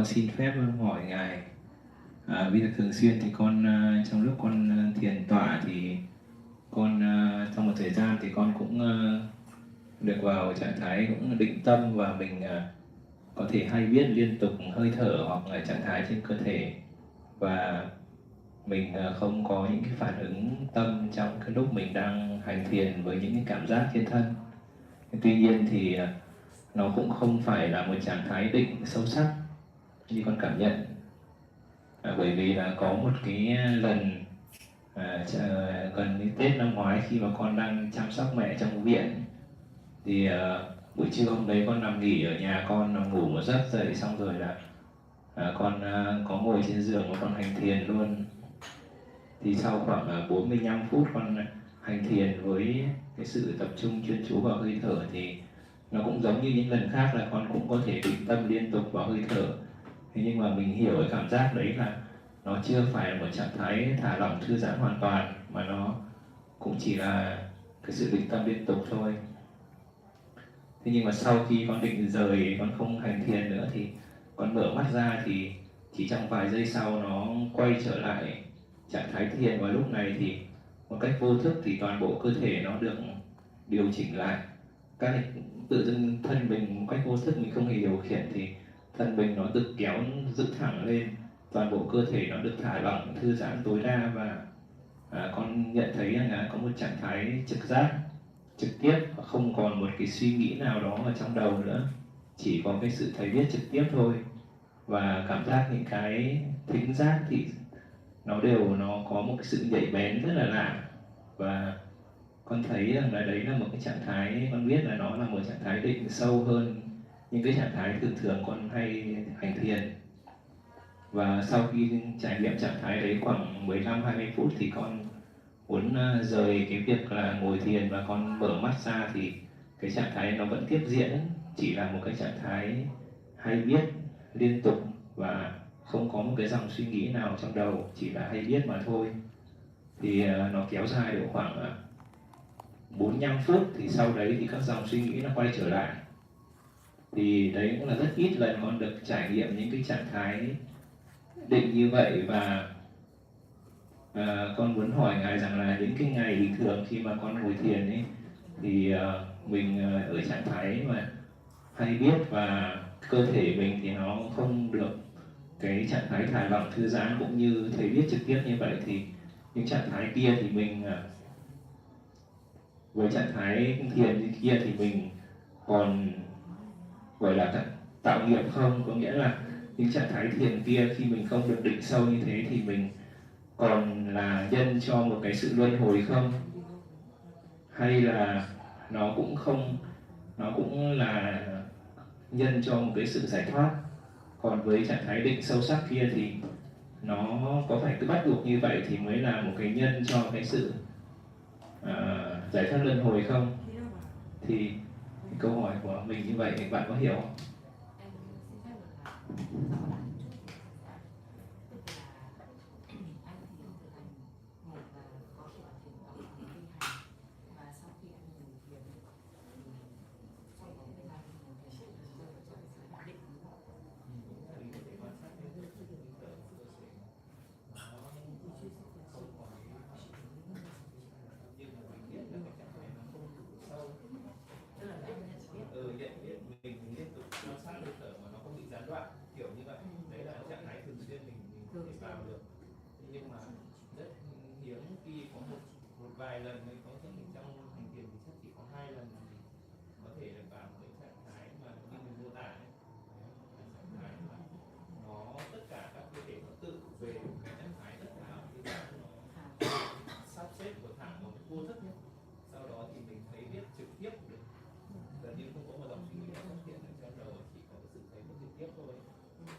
con xin phép hỏi ngài. Vì thường xuyên thì con trong lúc con thiền tọa thì con trong một thời gian thì con cũng được vào trạng thái cũng định tâm, và mình có thể hay biết liên tục hơi thở hoặc là trạng thái trên cơ thể, và mình không có những cái phản ứng tâm trong cái lúc mình đang hành thiền với những cái cảm giác trên thân. Tuy nhiên thì nó cũng không phải là một trạng thái định sâu sắc như con cảm nhận. Bởi vì là có một cái lần gần đến Tết năm ngoái, khi mà con đang chăm sóc mẹ trong viện, thì buổi trưa hôm đấy con nằm nghỉ ở nhà, con nằm ngủ một giấc, dậy xong rồi là con có ngồi trên giường và con hành thiền luôn. Thì sau khoảng 45 phút con hành thiền với cái sự tập trung chuyên chú vào hơi thở, thì nó cũng giống như những lần khác là con cũng có thể định tâm liên tục vào hơi thở. Thế nhưng mà mình hiểu cái cảm giác đấy là nó chưa phải là một trạng thái thả lỏng thư giãn hoàn toàn, mà nó cũng chỉ là cái sự định tâm liên tục thôi. Thế nhưng mà sau khi con định rời, con không hành thiền nữa, thì con mở mắt ra thì chỉ trong vài giây sau nó quay trở lại trạng thái thiền. Và lúc này thì một cách vô thức thì toàn bộ cơ thể nó được điều chỉnh lại. Các tự dưng thân mình một cách vô thức, mình không hề điều khiển, thì thân mình nó được kéo dựng thẳng lên, toàn bộ cơ thể nó được thả lỏng thư giãn tối đa. Và con nhận thấy rằng là có một trạng thái trực giác trực tiếp, và không còn một cái suy nghĩ nào đó ở trong đầu nữa, chỉ có cái sự thấy biết trực tiếp thôi. Và cảm giác những cái thính giác thì nó có một cái sự nhạy bén rất là lạ. Và con thấy rằng là đấy là một cái trạng thái, con biết là nó là một trạng thái định sâu hơn những cái trạng thái thường thường con hay hành thiền. Và sau khi trải nghiệm trạng thái đấy khoảng 15-20 phút thì con muốn rời cái việc là ngồi thiền, và con mở mắt ra thì cái trạng thái nó vẫn tiếp diễn, chỉ là một cái trạng thái hay biết liên tục và không có một cái dòng suy nghĩ nào trong đầu, chỉ là hay biết mà thôi. Thì nó kéo dài được khoảng 45 phút, thì sau đấy thì các dòng suy nghĩ nó quay trở lại. Thì đấy cũng là rất ít lần con được trải nghiệm những cái trạng thái định như vậy. Và con muốn hỏi ngài rằng là những cái ngày bình thường khi mà con ngồi thiền ấy, thì mình ở trạng thái mà hay biết, và cơ thể mình thì nó không được cái trạng thái thả lỏng thư giãn cũng như thấy biết trực tiếp như vậy, thì những trạng thái kia thì mình với trạng thái thiền như kia thì mình còn gọi là tạo nghiệp không? Có nghĩa là những trạng thái thiền kia khi mình không được định sâu như thế thì mình còn là nhân cho một cái sự luân hồi không? Hay là nó cũng không, nó cũng là nhân cho một cái sự giải thoát? Còn với trạng thái định sâu sắc kia thì nó có phải cứ bắt buộc như vậy thì mới là một cái nhân cho cái sự giải thoát luân hồi không? Thì câu hỏi của mình như vậy thì bạn có hiểu không? Nhận biết mình liên tục quan sát hơi thở mà nó không bị gián đoạn kiểu như vậy, đấy là trạng thái thường xuyên mình có thể vào được. Nhưng mà rất hiếm khi có một vài lần mới có thể trong hành thiền thì chắc chỉ có 2 lần thì có thể được vào một cái trạng thái mà như mình mô tả ấy, trạng thái mà nó tất cả các cơ thể nó tự về một cái trạng thái tất cả cái dạng nó sắp xếp của thẳng một vô thức nhé. Sau đó thì mình thấy biết trực tiếp được, gần như không có một dòng suy nghĩ nào xuất hiện ở trong đầu, chỉ có cái sự thấy biết trực tiếp thôi.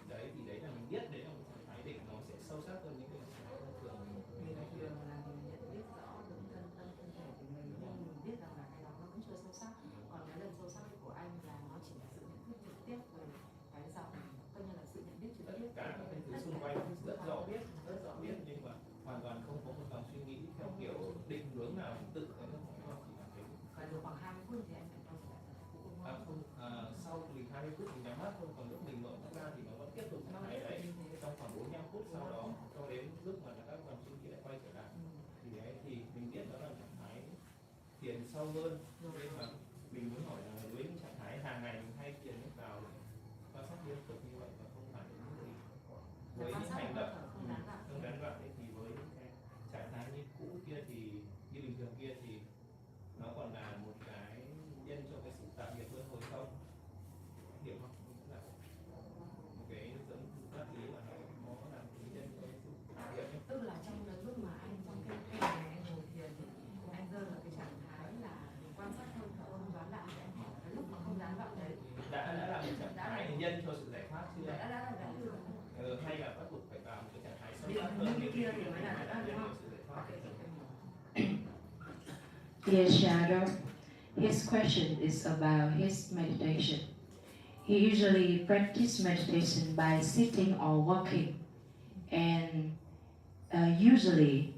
Đấy thì đấy là mình biết đấy là một trạng thái định, nó sẽ sâu sắc hơn những cái trạng thái thông thường mình thường là mình nhận biết rõ được thân tâm thân thể sâu hơn. Nhưng mà mình muốn hỏi là với những trạng thái hàng ngày mình hay thiền lúc nào để quan sát liên tục như vậy và không phản ứng gì với những hành động không gián đoạn thì với cái trạng thái như cũ kia thì như bình thường kia thì nó còn là một cái nhân cho cái sự tạo nghiệp luân hồi không, hiểu không? Là một cái dẫn pháp lý mà nó làm cái nhân cho cái sự tạo nghiệp. Tức là trong cái lúc mà anh trong cái ngày anh ngồi thiền anh rơi vào cái trạng thái là quan sát hơi thở không gián đoạn, thì anh hỏi cái lúc mà không gián đoạn đấy đã là một trạng thái nhân cho sự giải thoát chưa? đã được. Hay là bắt buộc phải vào một cái trạng thái sâu Điện sắc hơn như kia thì mới là đã nhân đúng cho không? sự giải thoát. Dear Shadow, his question is about his meditation. He usually practices meditation by sitting or walking, and usually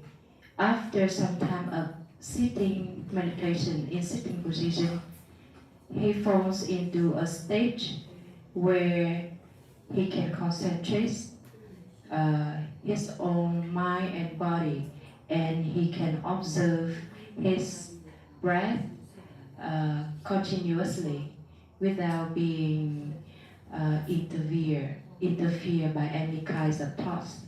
after some time of sitting meditation in sitting position, he falls into a stage where he can concentrate his own mind and body, and he can observe his breath continuously without being interfere by any kinds of thoughts.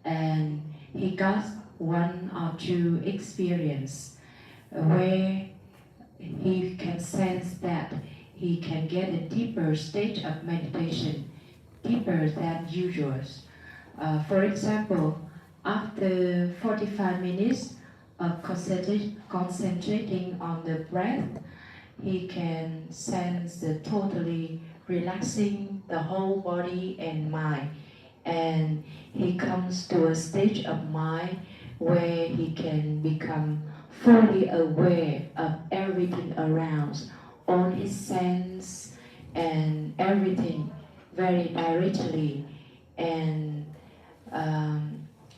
And he got one or two experience where he can sense that he can get a deeper state of meditation, deeper than usual. For example, after 45 minutes of concentrating on the breath, he can sense the totally relaxing the whole body and mind. And he comes to a stage of mind where he can become fully aware of everything around, all his sense and everything very directly. And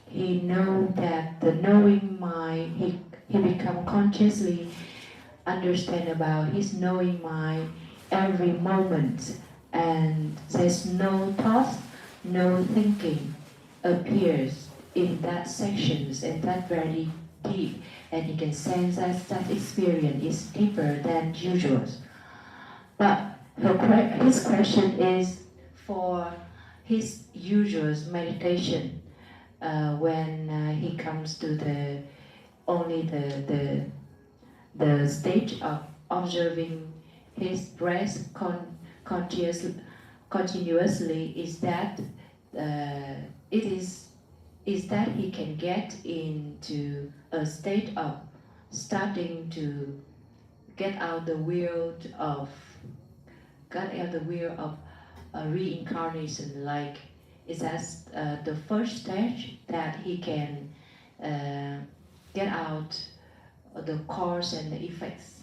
he know that the knowing mind, he become consciously understand about his knowing mind every moment, and there's no thought, no thinking appears in that sections, and that very deep, and he can sense that that experience is deeper than usual. But his question is for his usual meditation, when he comes to the only the stage of observing his breath continuously, is that is that he can get into a state of starting to get out the wheel of reincarnation. Like, is that the first stage that he can get out the cause and the effects.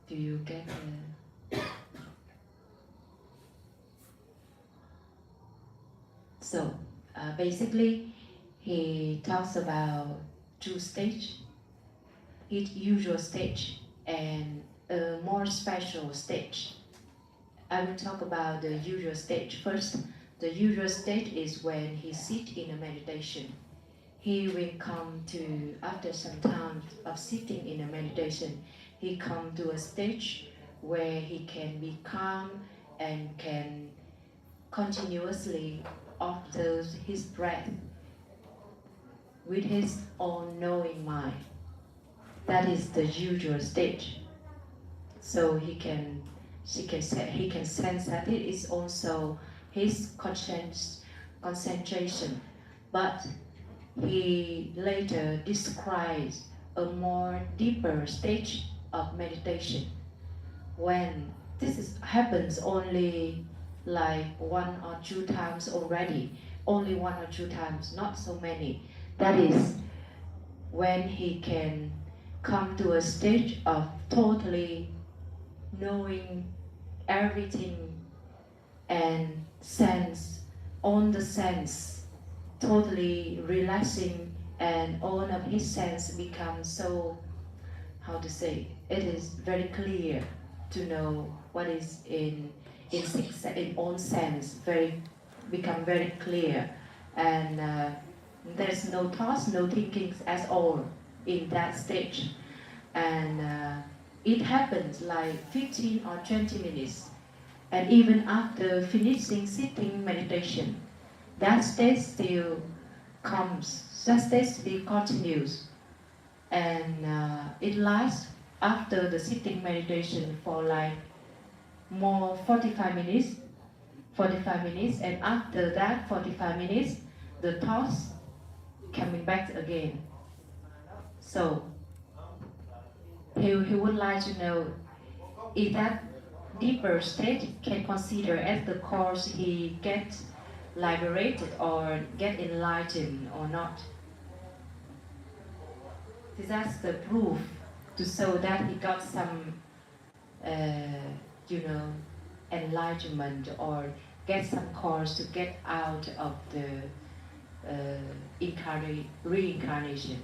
Do you get the... So basically he talks about two stages, each usual stage and a more special stage. I will talk about the usual stage first. The usual state is when he sits in a meditation. He will come to, after some time of sitting in a meditation, he come to a stage where he can be calm and can continuously observe his breath with his own knowing mind. That is the usual stage. So he can sense that it is also his concentration, but he later describes a more deeper stage of meditation when happens only like 1 or 2 times already, only 1 or 2 times, not so many. That is when he can come to a stage of totally knowing everything and sense, on the sense, totally relaxing, and all of his sense becomes so, how to say, it is very clear to know what is in own sense, become very clear, and there's no thoughts, no thinking at all in that stage. And it happens like 15 or 20 minutes. And even after finishing sitting meditation, that state still comes, that state still continues. And it lasts after the sitting meditation for like more 45 minutes, and after that 45 minutes, the thoughts coming back again. So he would like to know if that deeper state can consider as the cause he gets liberated or get enlightened or not. That's the proof to show that he got some, enlightenment or get some cause to get out of the reincarnation.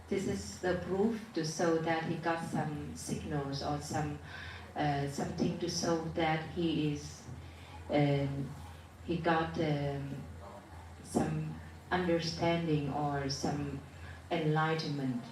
This is the proof to show that he got some signals or some something to show that he is he got some understanding or some enlightenment.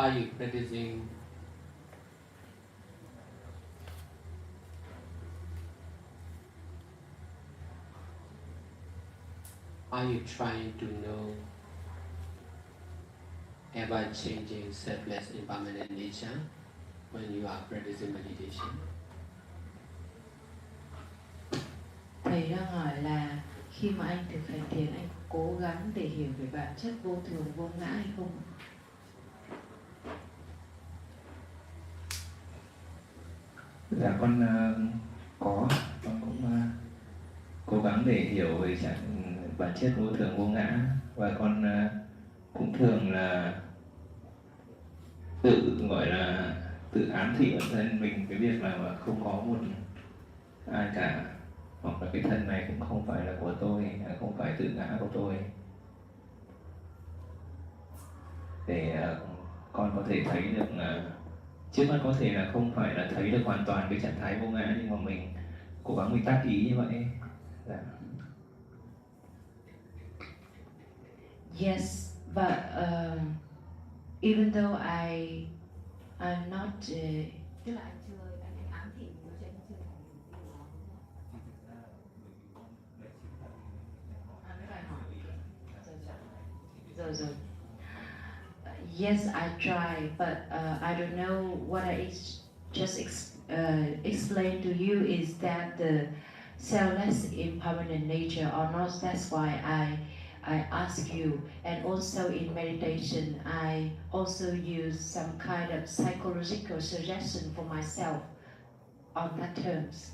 Are you practicing? Are you trying to know ever-changing, selfless, impermanent nature when you are practicing meditation? Thầy đang hỏi là khi mà anh thực hành thiền, anh cố gắng để hiểu về bản chất vô thường vô ngã hay không? Dạ con có, con cũng cố gắng để hiểu về bản chất vô thường vô ngã, và con cũng thường là tự ám thị bản thân mình cái việc là không có một ai cả, hoặc là cái thân này cũng không phải là của tôi, không phải tự ngã của tôi, để con có thể thấy được là trước mắt có thể là không phải là thấy được hoàn toàn cái trạng thái vô ngã, nhưng mà mình cố gắng mình tác ý như vậy. Dạ. Yes, but even though I'm not Tức là anh chưa, anh ám thị nhiều chứ anh chưa thành điều đó. rồi. Yes, I try, but I don't know what I explained to you is that the selfless impermanent nature or not. That's why I ask you, and also in meditation, I also use some kind of psychological suggestion for myself on that terms.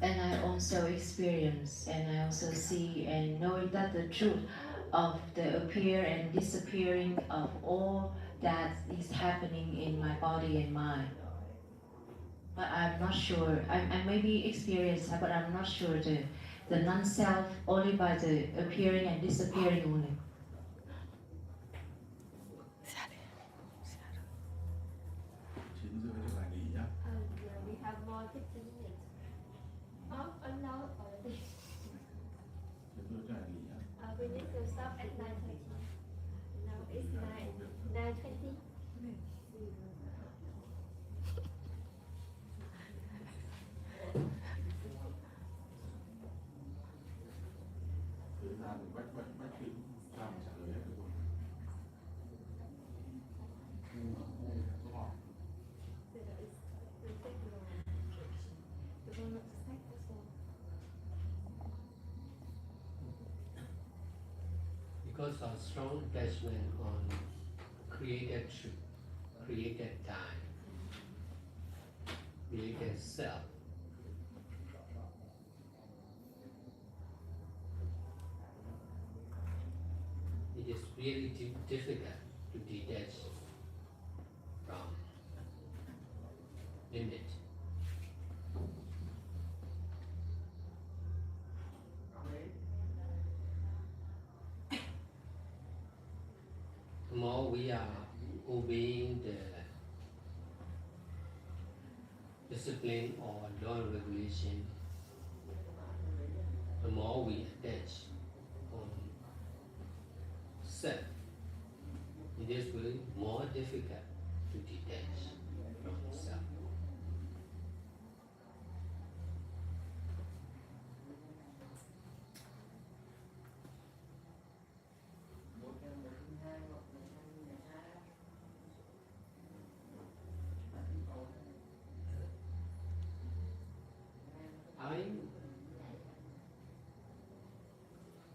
And I also experience and I also see and knowing that the truth of the appear and disappearing of all that is happening in my body and mind. But I'm not sure, I maybe experience, but I'm not sure the non-self only by the appearing and disappearing only. We have more 15 minutes. Oh, no, already. We need to stop at 9:30. Now it's 9:20. Because of strong attachment on created truth, created time, created self, it is really difficult to detach from limit. The more we are obeying the discipline or law and regulation, the more we attach on self. It is really more difficult to detach from self.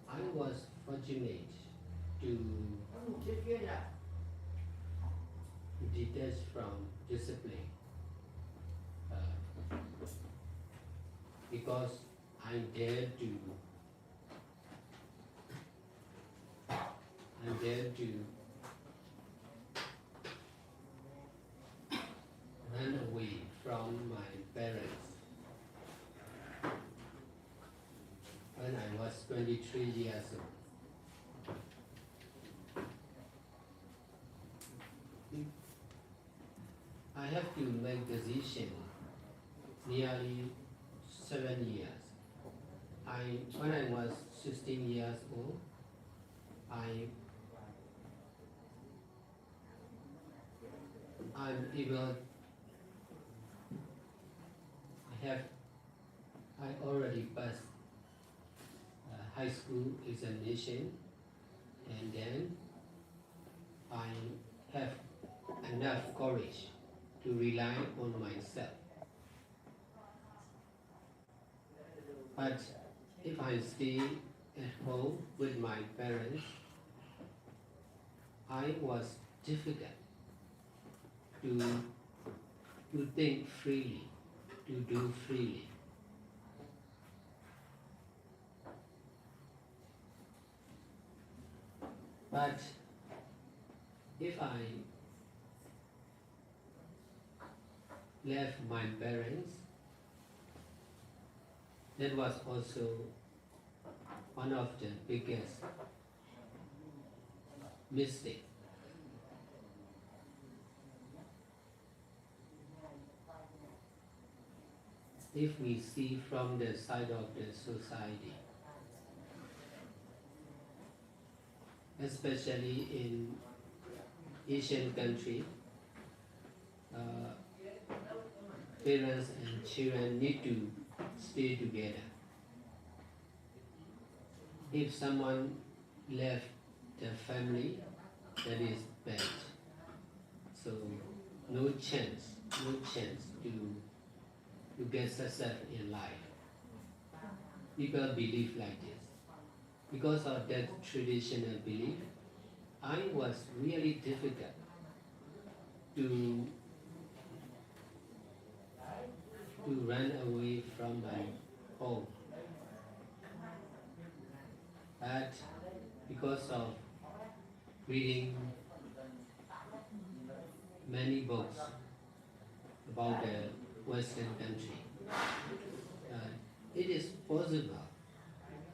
I was fortunate to detach from discipline because I dare to run away from my parents when I was 23 years old. I have to make decision nearly 7 years. When I was 16 years old, I'm able. I already passed high school examination, and then I have enough courage to rely on myself. But if I stay at home with my parents, I was difficult to think freely, to do freely. But if I left my parents, that was also one of the biggest mistakes. If we see from the side of the society, especially in Asian country, parents and children need to stay together. If someone left the family, that is bad. So no chance to get success in life. People believe like this. Because of that traditional belief, I was really difficult to run away from my home. But because of reading many books about the Western country, it is possible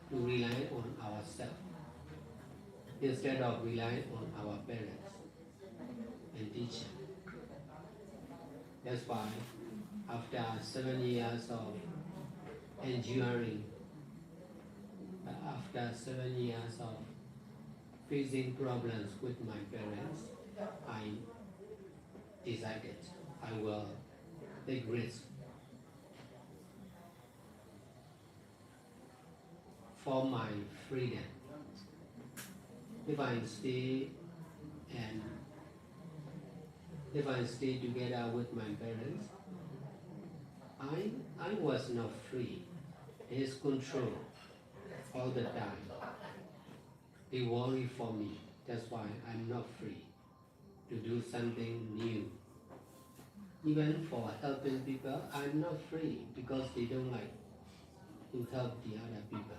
to rely on ourselves instead of relying on our parents and teachers. That's why after 7 years of enduring, after 7 years of facing problems with my parents, I decided I will take risk for my freedom. If I stay together with my parents, I was not free. There's control all the time. They worry for me. That's why I'm not free to do something new. Even for helping people, I'm not free because they don't like to help the other people.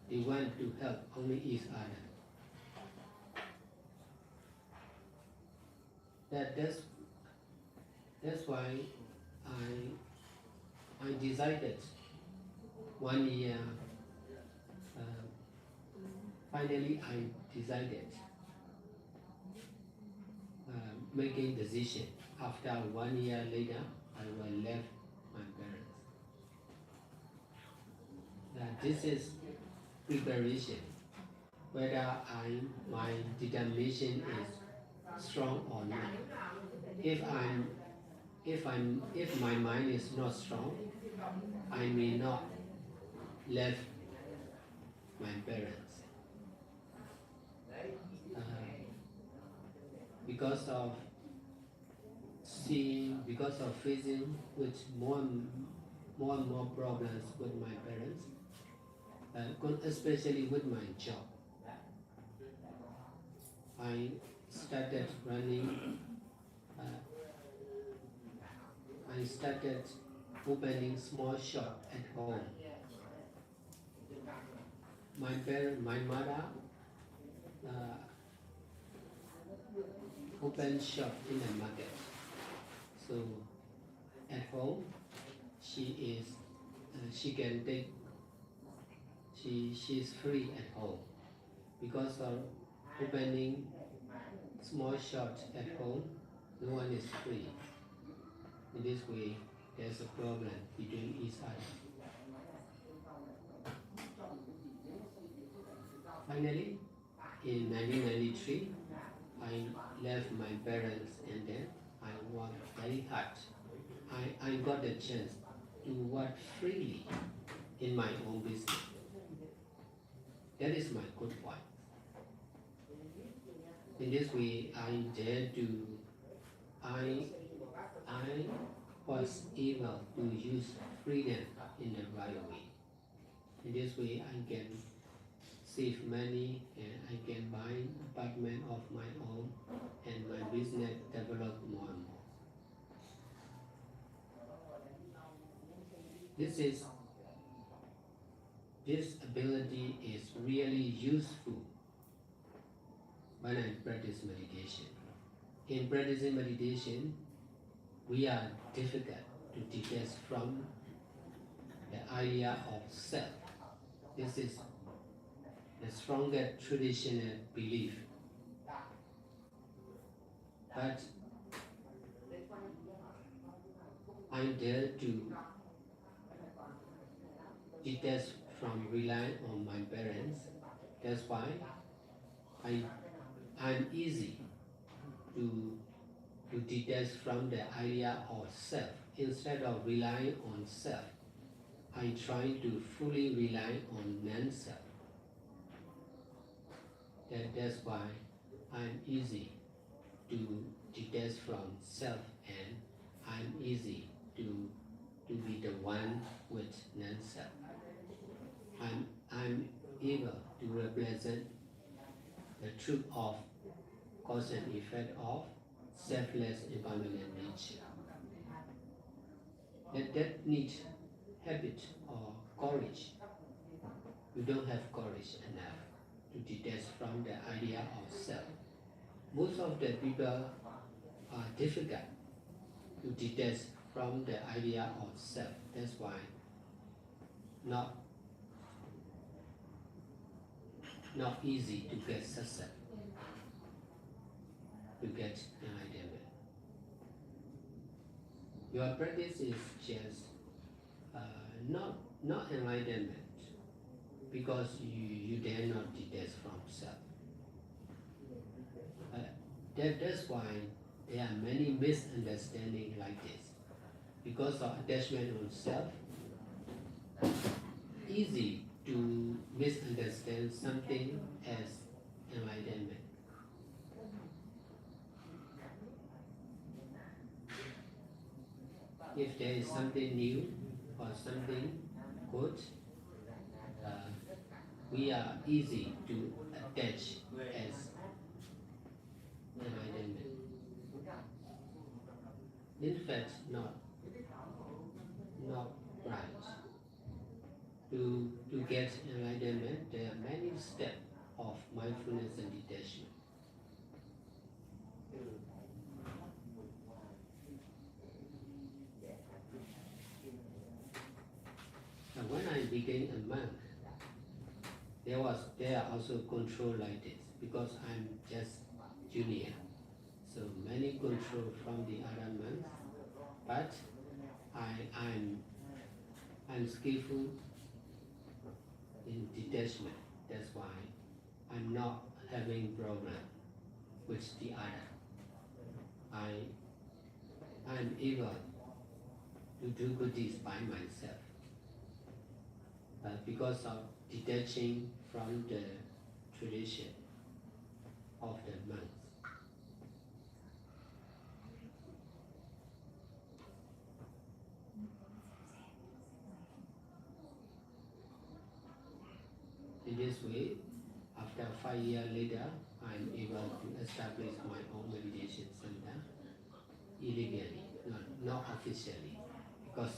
They want to help only each other. That's why I decided 1 year. Finally, I decided making decision. After 1 year later, I will leave my parents. This is preparation. Whether my determination is strong or not. If my mind is not strong, I may not leave my parents. Because of facing with more and more problems with my parents, especially with my job. I started opening small shop at home. My mother opened shop in the market. So at home, she's free at home. Because of opening small shops at home, no one is free. In this way, there's a problem between each other. Finally, in 1993, I left my parents and then I worked very hard. I got the chance to work freely in my own business. That is my good point. In this way, I was able to use freedom in the right way. In this way, I can save money and I can buy apartment of my own and my business develop more and more. This ability is really useful when I practice meditation. In practicing meditation, we are difficult to detach from the idea of self. This is the stronger traditional belief. But I dare to detach from relying on my parents. That's why I'm easy to detach from the idea of self. Instead of relying on self, I try to fully rely on non-self. That's why I'm easy to detach from self and I'm easy to be the one with non-self. I'm able to represent the truth of cause and effect of selfless impermanent nature. That needs habit or courage. You don't have courage enough to detach from the idea of self. Most of the people are difficult to detach from the idea of self. That's why not easy to get success, to get enlightenment. Your practice is just not enlightenment because you dare not detach from self. That's why there are many misunderstandings like this. Because of attachment on self, easy to misunderstand something as enlightenment. If there is something new or something good, we are easy to attach as enlightenment. In fact, not right. To get enlightenment, there are many steps of mindfulness and detachment. And when I became a monk, there are also control like this because I'm just junior. So many control from the other monks, but I'm skillful in detachment. That's why I'm not having problem with the other. I'm able to do good deeds by myself. But because of detaching from the tradition of the monks. In this way, after 5 years later, I'm able to establish my own meditation center illegally, not officially, because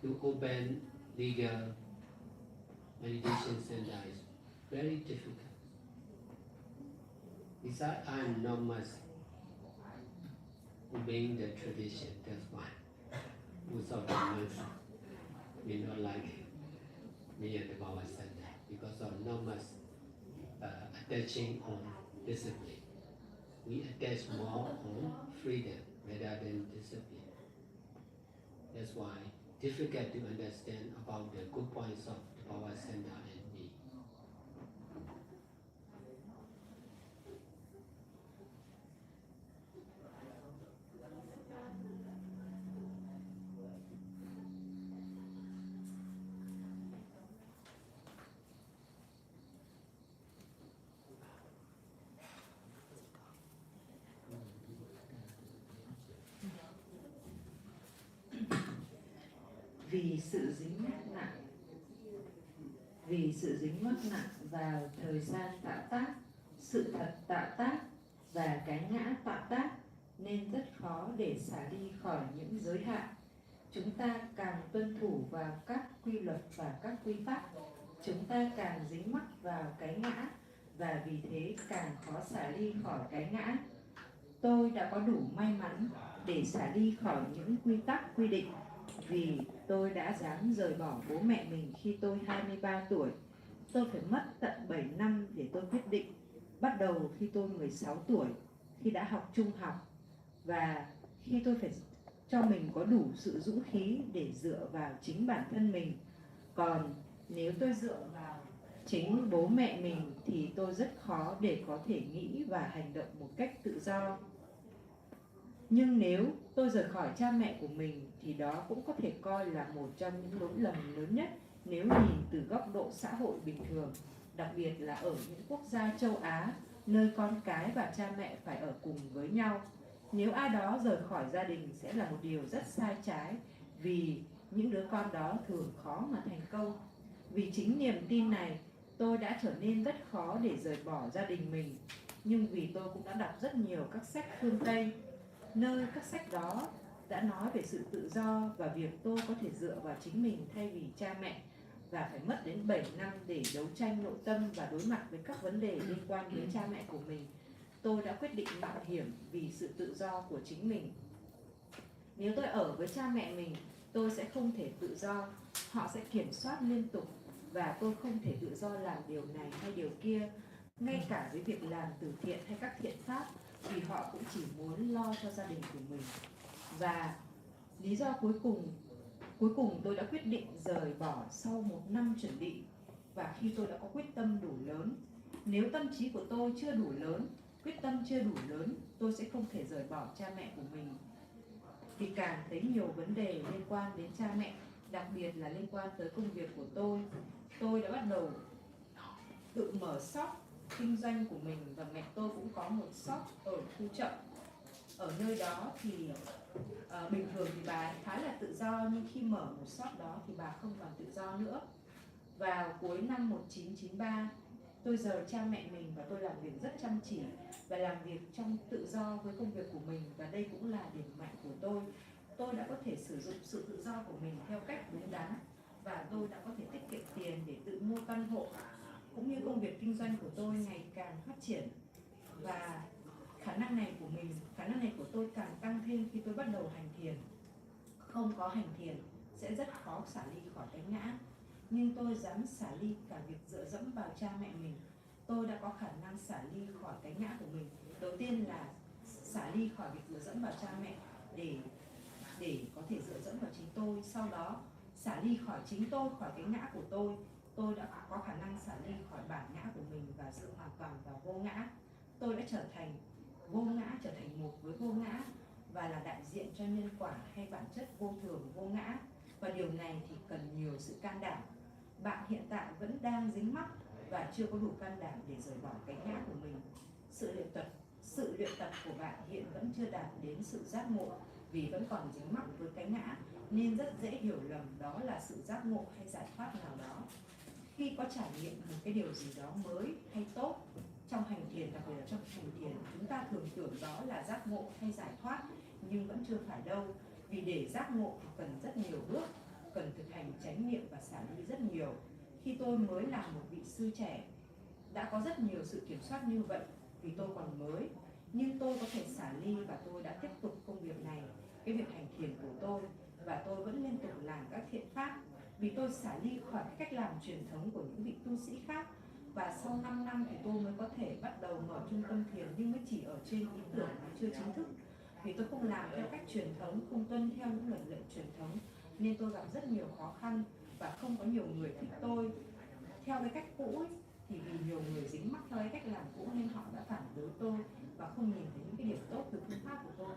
to open legal meditation center is very difficult. Besides, I'm not much obeying the tradition. That's why most of the monks may not like me at the Baba Center because of not much attaching on discipline. We attach more on freedom rather than discipline. That's why difficult to understand about the good points of the Baba Center and me. vì sự dính mắc nặng vào thời gian tạo tác, sự thật tạo tác và cái ngã tạo tác, nên rất khó để xả ly khỏi những giới hạn. Chúng ta càng tuân thủ vào các quy luật và các quy tắc, chúng ta càng dính mắc vào cái ngã, và vì thế càng khó xả ly khỏi cái ngã. Tôi đã có đủ may mắn để xả ly khỏi những quy tắc quy định, vì tôi đã dám rời bỏ bố mẹ mình khi tôi 23 tuổi. Tôi phải mất tận 7 năm để tôi quyết định, bắt đầu khi tôi 16 tuổi, khi đã học trung học, và khi tôi phải cho mình có đủ sự dũng khí để dựa vào chính bản thân mình. Còn nếu tôi dựa vào chính bố mẹ mình thì tôi rất khó để có thể nghĩ và hành động một cách tự do. Nhưng nếu tôi rời khỏi cha mẹ của mình thì đó cũng có thể coi là một trong những lỗi lầm lớn nhất nếu nhìn từ góc độ xã hội bình thường, đặc biệt là ở những quốc gia châu Á, nơi con cái và cha mẹ phải ở cùng với nhau. Nếu ai đó rời khỏi gia đình sẽ là một điều rất sai trái, vì những đứa con đó thường khó mà thành công. Vì chính niềm tin này, tôi đã trở nên rất khó để rời bỏ gia đình mình. Nhưng vì tôi cũng đã đọc rất nhiều các sách phương Tây, nơi các sách đó đã nói về sự tự do và việc tôi có thể dựa vào chính mình thay vì cha mẹ, và phải mất đến 7 năm để đấu tranh nội tâm và đối mặt với các vấn đề liên quan đến cha mẹ của mình. Tôi đã quyết định mạo hiểm vì sự tự do của chính mình. Nếu tôi ở với cha mẹ mình, tôi sẽ không thể tự do. Họ sẽ kiểm soát liên tục và tôi không thể tự do làm điều này hay điều kia, ngay cả với việc làm từ thiện hay các thiện pháp, vì họ cũng chỉ muốn lo cho gia đình của mình. Và lý do cuối cùng tôi đã quyết định rời bỏ sau 1 năm chuẩn bị, và khi tôi đã có quyết tâm đủ lớn. Nếu tâm trí của tôi chưa đủ lớn, quyết tâm chưa đủ lớn, tôi sẽ không thể rời bỏ cha mẹ của mình. Vì càng thấy nhiều vấn đề liên quan đến cha mẹ, đặc biệt là liên quan tới công việc của tôi đã bắt đầu tự mở shop kinh doanh của mình, và mẹ tôi cũng có một shop ở khu chợ. Ở nơi đó thì bình thường thì bà khá là tự do, nhưng khi mở một shop đó thì bà không còn tự do nữa. Vào cuối năm 1993, tôi rời cha mẹ mình và tôi làm việc rất chăm chỉ và làm việc trong tự do với công việc của mình, và đây cũng là điểm mạnh của tôi. Tôi đã có thể sử dụng sự tự do của mình theo cách đúng đắn, và tôi đã có thể tiết kiệm tiền để tự mua căn hộ, cũng như công việc kinh doanh của tôi ngày càng phát triển. Và khả năng này của tôi càng tăng thêm khi tôi bắt đầu hành thiền. Không có hành thiền sẽ rất khó xả ly khỏi cái ngã, nhưng tôi dám xả ly cả việc dựa dẫm vào cha mẹ mình. Tôi đã có khả năng xả ly khỏi cái ngã của mình. Đầu tiên là xả ly khỏi việc dựa dẫm vào cha mẹ để có thể dựa dẫm vào chính tôi. Sau đó xả ly khỏi chính tôi, khỏi cái ngã của tôi đã có khả năng xả ly khỏi bản ngã của mình và dựa hoàn toàn vào vô ngã. Tôi đã trở thành vô ngã, trở thành một với vô ngã, và là đại diện cho nhân quả hay bản chất vô thường vô ngã. Và điều này thì cần nhiều sự can đảm. Bạn hiện tại vẫn đang dính mắc và chưa có đủ can đảm để rời bỏ cái ngã của mình. Sự luyện tập của bạn hiện vẫn chưa đạt đến sự giác ngộ, vì vẫn còn dính mắc với cái ngã, nên rất dễ hiểu lầm đó là sự giác ngộ hay giải thoát nào đó. Khi có trải nghiệm một cái điều gì đó mới hay tốt trong hành thiền, đặc biệt là trong hành thiền, chúng ta thường tưởng đó là giác ngộ hay giải thoát, nhưng vẫn chưa phải đâu. Vì để giác ngộ thì cần rất nhiều bước, cần thực hành chánh niệm và xả ly rất nhiều. Khi tôi mới là một vị sư trẻ, đã có rất nhiều sự kiểm soát như vậy vì tôi còn mới, nhưng tôi có thể xả ly và tôi đã tiếp tục công việc này, cái việc hành thiền của tôi, và tôi vẫn liên tục làm các thiện pháp, vì tôi xả ly khỏi cái cách làm truyền thống của những vị tu sĩ khác. Và sau 5 năm thì tôi mới có thể bắt đầu mở trung tâm thiền, nhưng mới chỉ ở trên ý tưởng mà chưa chính thức. Vì tôi không làm theo cách truyền thống, không tuân theo những luật lệ truyền thống, nên tôi gặp rất nhiều khó khăn và không có nhiều người thích tôi theo cái cách cũ ấy. Thì vì nhiều người dính mắc theo cái cách làm cũ nên họ đã phản đối tôi và không nhìn thấy những cái điểm tốt từ phương pháp của tôi.